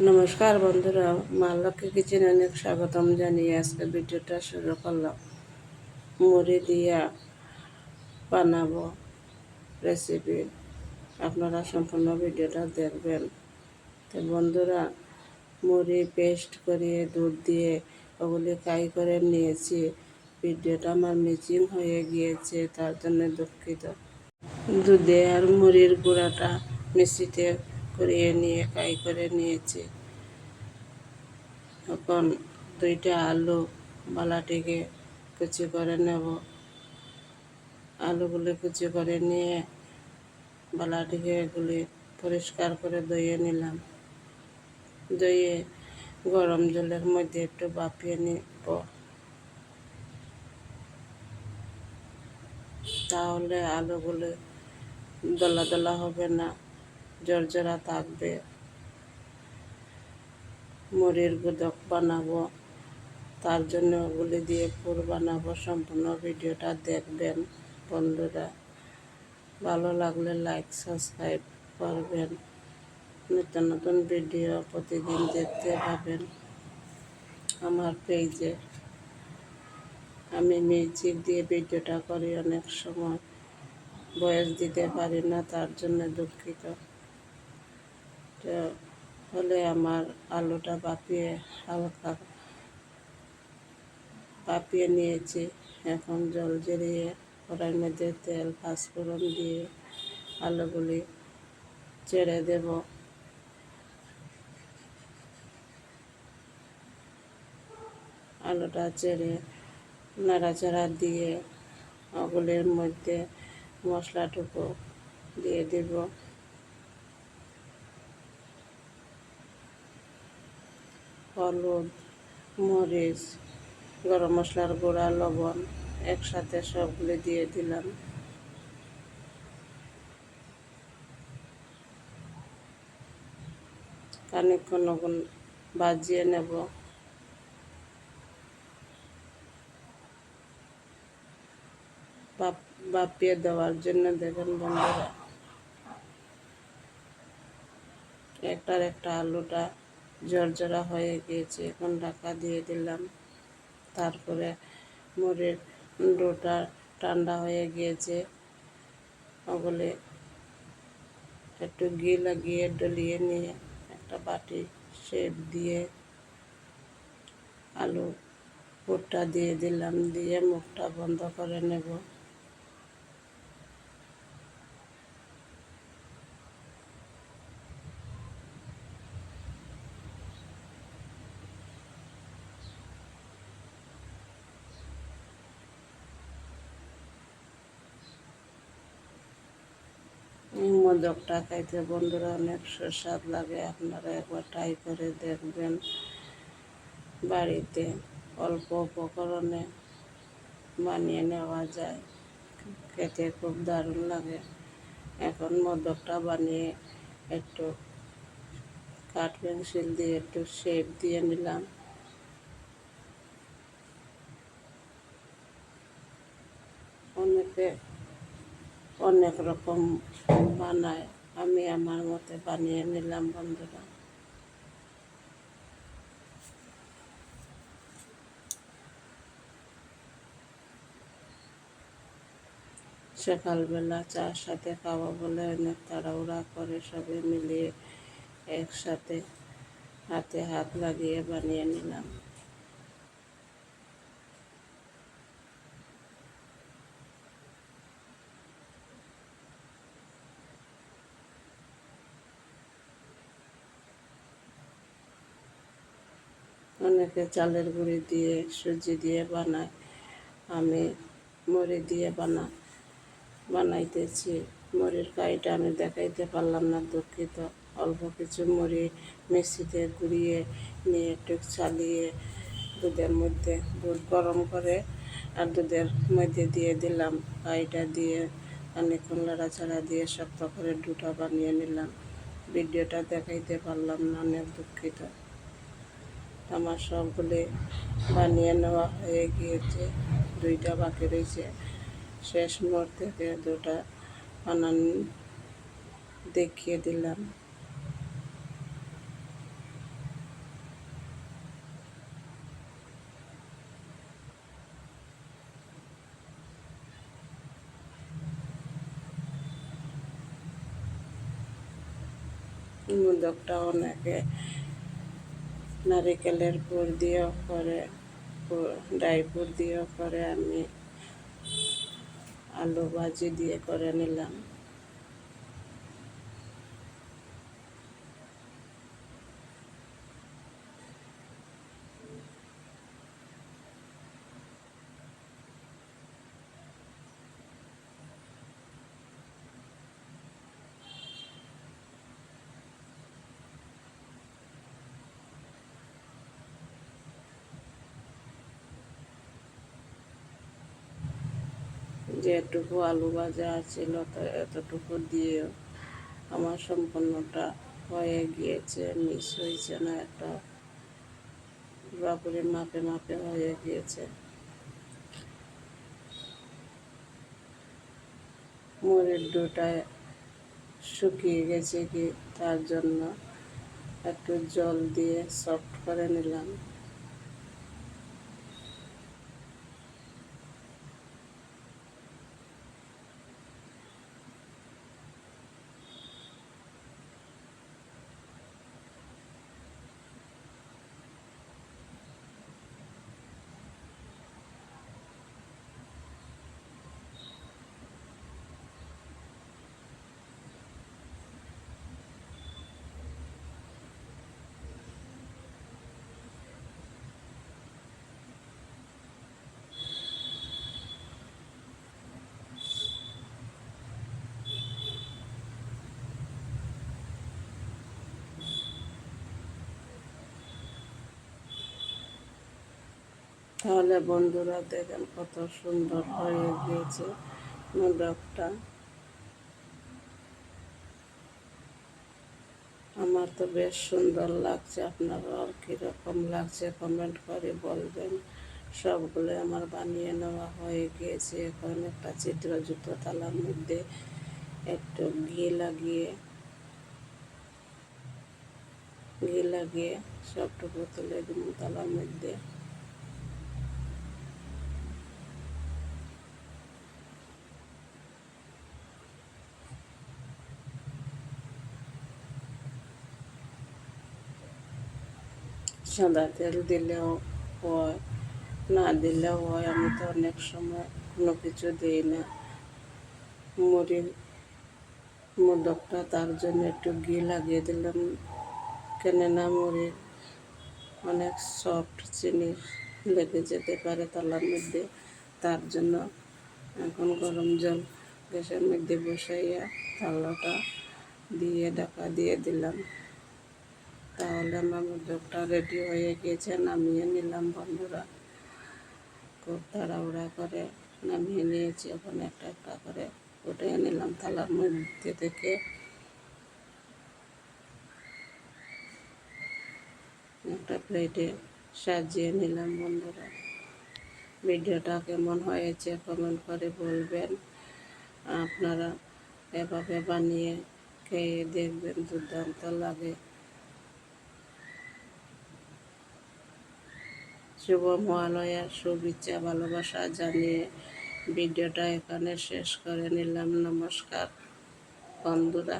নমস্কার বন্ধুরা, মা লক্ষ্মী কিচেনে অনেক স্বাগতম জানিয়ে আজকে ভিডিওটা শুরু করলাম। মুড়ি দিয়া বানাবো রেসিপি, আপনারা সম্পূর্ণ ভিডিওটা দেখবেন। তো বন্ধুরা, মুড়ি পেস্ট করিয়ে দুধ দিয়ে ওগুলি ফ্রাই করে নিয়েছি। ভিডিওটা আমার মিসিং হয়ে গিয়েছে, তার জন্য দুঃখিত। দুধে আর মুড়ির গুঁড়াটা মিক্সিতে করিয়ে নিয়ে ফ্রাই করে নিয়েছি। এখন দুইটা আলু বালাটিকে কুচি করে নেব। আলুগুলি কুচি করে নিয়ে বালাটিকে এগুলি পরিষ্কার করে ধুয়ে নিলাম। ধুয়ে গরম জলের মধ্যে একটু ভাপিয়ে নিব, তাহলে আলুগুলি দলা দলা হবে না, ঝরঝরা থাকবে। মুড়ির গুদক বানাবো, তার জন্য ওগুলি দিয়ে পুর বানাবো। সম্পূর্ণ ভিডিওটা দেখবেন বন্ধুরা। ভালো লাগলে লাইক সাবস্ক্রাইব করবেন। নতুন নতুন ভিডিও প্রতিদিন দেখতে পাবেন আমার পেজে। আমি মিউজিক দিয়ে ভিডিওটা করি, অনেক সময় ভয়েস দিতে পারি না, তার জন্য দুঃখিত। তো হলে আমার আলুটা হালকা ভাপিয়ে নিয়েছি। এখন জল ঝরিয়ে কড়াইয়ের মধ্যে তেল পাঁচফোড়ন দিয়ে আলুগুলি ছেড়ে দেব। আলুটা ছেড়ে নাড়াচাড়া দিয়ে ওগুলির মধ্যে মশলাটুকু দিয়ে দেব। হলুদ, মরিচ, গরম মশলার গুঁড়া, লবণ একসাথে সবগুলি দিয়ে দিলাম। খানিকক্ষণ ভাজিয়ে নেব। ভাপিয়ে দেওয়ার জন্য দেখেন বন্ধুরা, একটা আলুটা ঝরঝরা হয়ে গিয়েছে। এখন ঢাকা দিয়ে দিলাম। তারপরে মুড়ির ডোটা ঠান্ডা হয়ে গিয়েছে, ওগুলি একটু ঘি লাগিয়ে ডলিয়ে নিয়ে একটা বাটি শেপ দিয়ে আলু পুরটা দিয়ে দিলাম, দিয়ে মুখটা বন্ধ করে নেব। মোদকটা খাইতে বন্ধুরা অনেক সুস্বাদ লাগে, আপনারা একবার ট্রাই করে দেখবেন বাড়িতে। অল্প উপকরণে বানিয়ে নেওয়া যায়, খেতে খুব দারুণ লাগে। এখন মোদকটা বানিয়ে একটু কাঠ পেন্সিল দিয়ে একটু শেপ দিয়ে নিলাম। অনেকে অনেক রকম বানায়, আমি আমার মতে বানিয়ে নিলাম বন্ধুরা। সকালবেলা চার সাথে খাওয়া বলে অনেক তাড়াহুড়া করে সবাই মিলিয়ে একসাথে হাতে হাত লাগিয়ে বানিয়ে নিলাম। অনেকে চালের গুঁড়ি দিয়ে সুজি দিয়ে বানায়, আমি মুড়ি দিয়ে বানাইতেছি। মুড়ির কাইটা আমি দেখাইতে পারলাম না, দুঃখিত। অল্প কিছু মুড়ি মিক্সিতে গুঁড়িয়ে নিয়ে একটু চালিয়ে দুধের মধ্যে দুধ গরম করে আর দুধের মধ্যে দিয়ে দিলাম। কাইটা দিয়ে খানিকক্ষণ নাড়াচাড়া দিয়ে শক্ত করে ডুটা বানিয়ে নিলাম। ভিডিওটা দেখাইতে পারলাম না, অনেক দুঃখিত। আমার সবগুলি বানিয়ে নেওয়া হয়ে গিয়েছে, দুইটা বাকি রয়েছে। শেষ মুহূর্তে দুটা বানান দেখিয়ে দিলাম। মোদকটা অনেকে নারিকেলের পুর দিয়েও করে, ড্রাই ফ্রুট দিয়েও করে। আমি আলু ভাজি দিয়ে করে নিলাম। যেটুকু আলু ভাজা ছিল তো এতটুকু দিয়েও আমার সম্পূর্ণটা হয়ে গিয়েছে, মিস হয়েছে না, একটা পুরোপুরি মাপে মাপে হয়ে গিয়েছে। মুড়ির ডোটায় শুকিয়ে গেছে কি তার জন্য একটু জল দিয়ে সফট করে নিলাম। তাহলে বন্ধুরা দেখেন কত সুন্দর হয়ে গিয়েছে মোদকটা। আমার তো বেশ সুন্দর লাগছে, আপনারও আর কীরকম লাগছে কমেন্ট করে বলবেন। সবগুলো আমার বানিয়ে নেওয়া হয়ে গিয়েছে। এখন একটা ছিদ্র জুতো থালার মধ্যে একটু ঘি লাগিয়ে সবটুকু তুলে দিব থালার মধ্যে। সাদা তেল দিলেও হয়, না দিলেও হয়। আমি তো অনেক সময় কোনো কিছু দিই না মুড়ির মোদকটা, তার জন্য একটু ঘি লাগিয়ে দিলাম। কেননা মুড়ির অনেক সফট জিনিস লেগে যেতে পারে তালার মধ্যে, তার জন্য এখন গরম জল গ্যাসের মধ্যে বসাইয়া তালাটা দিয়ে ঢাকা দিয়ে দিলাম। তাহলে আমার মোদকটা রেডি হয়ে গিয়েছে, নামিয়ে নিলাম বন্ধুরা। খুব তাড়াহুড়া করে নামিয়ে নিয়েছি। এখন একটা একটা করে উঠিয়ে নিলাম থালার মধ্যে থেকে। একটা প্লেটে সাজিয়ে নিলাম বন্ধুরা। ভিডিওটা কেমন হয়েছে কমেন্ট করে বলবেন। আপনারা এভাবে বানিয়ে খেয়ে দেখবেন, দুর্দান্ত লাগে। শুভ মহালয়ার শুভেচ্ছা ভালোবাসা জানিয়ে ভিডিওটা এখানে শেষ করে নিলাম। নমস্কার বন্ধুরা।